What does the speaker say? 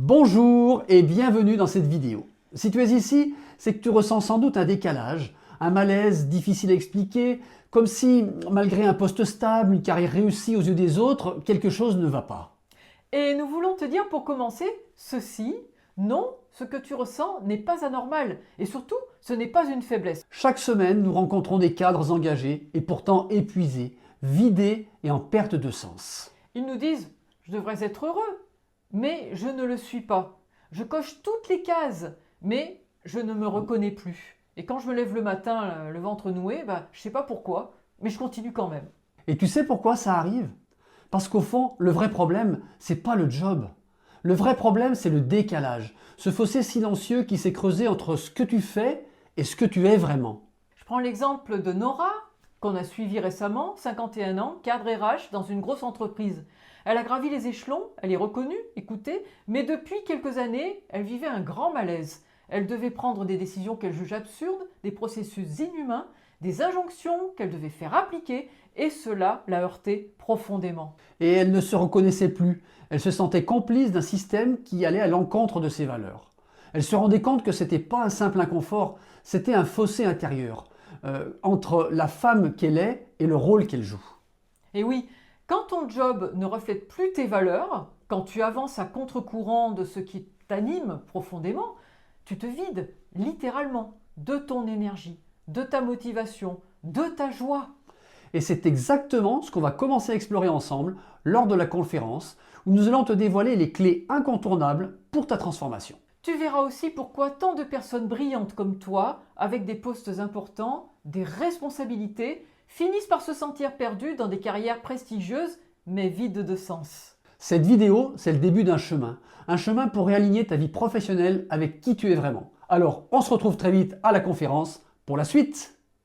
Bonjour et bienvenue dans cette vidéo. Si tu es ici, c'est que tu ressens sans doute un décalage, un malaise difficile à expliquer, comme si, malgré un poste stable, une carrière réussie aux yeux des autres, quelque chose ne va pas. Et nous voulons te dire pour commencer ceci, non, ce que tu ressens n'est pas anormal et surtout, ce n'est pas une faiblesse. Chaque semaine, nous rencontrons des cadres engagés et pourtant épuisés, vidés et en perte de sens. Ils nous disent « je devrais être heureux, mais je ne le suis pas. Je coche toutes les cases, mais je ne me reconnais plus. Et quand je me lève le matin, le ventre noué, je ne sais pas pourquoi, mais je continue quand même. » Et tu sais pourquoi ça arrive? Parce qu'au fond, le vrai problème, c'est pas le job. Le vrai problème, c'est le décalage, ce fossé silencieux qui s'est creusé entre ce que tu fais et ce que tu es vraiment. Je prends l'exemple de Nora, qu'on a suivi récemment, 51 ans, cadre RH dans une grosse entreprise. Elle a gravi les échelons, elle est reconnue, écoutée, mais depuis quelques années, elle vivait un grand malaise. Elle devait prendre des décisions qu'elle juge absurdes, des processus inhumains, des injonctions qu'elle devait faire appliquer, et cela la heurtait profondément. Et elle ne se reconnaissait plus. Elle se sentait complice d'un système qui allait à l'encontre de ses valeurs. Elle se rendait compte que ce n'était pas un simple inconfort, c'était un fossé intérieur entre la femme qu'elle est et le rôle qu'elle joue. Et oui, quand ton job ne reflète plus tes valeurs, quand tu avances à contre-courant de ce qui t'anime profondément, tu te vides littéralement de ton énergie, de ta motivation, de ta joie. Et c'est exactement ce qu'on va commencer à explorer ensemble lors de la conférence où nous allons te dévoiler les clés incontournables pour ta transformation. Tu verras aussi pourquoi tant de personnes brillantes comme toi, avec des postes importants, des responsabilités, finissent par se sentir perdues dans des carrières prestigieuses mais vides de sens. Cette vidéo, c'est le début d'un chemin pour réaligner ta vie professionnelle avec qui tu es vraiment. Alors, on se retrouve très vite à la conférence pour la suite.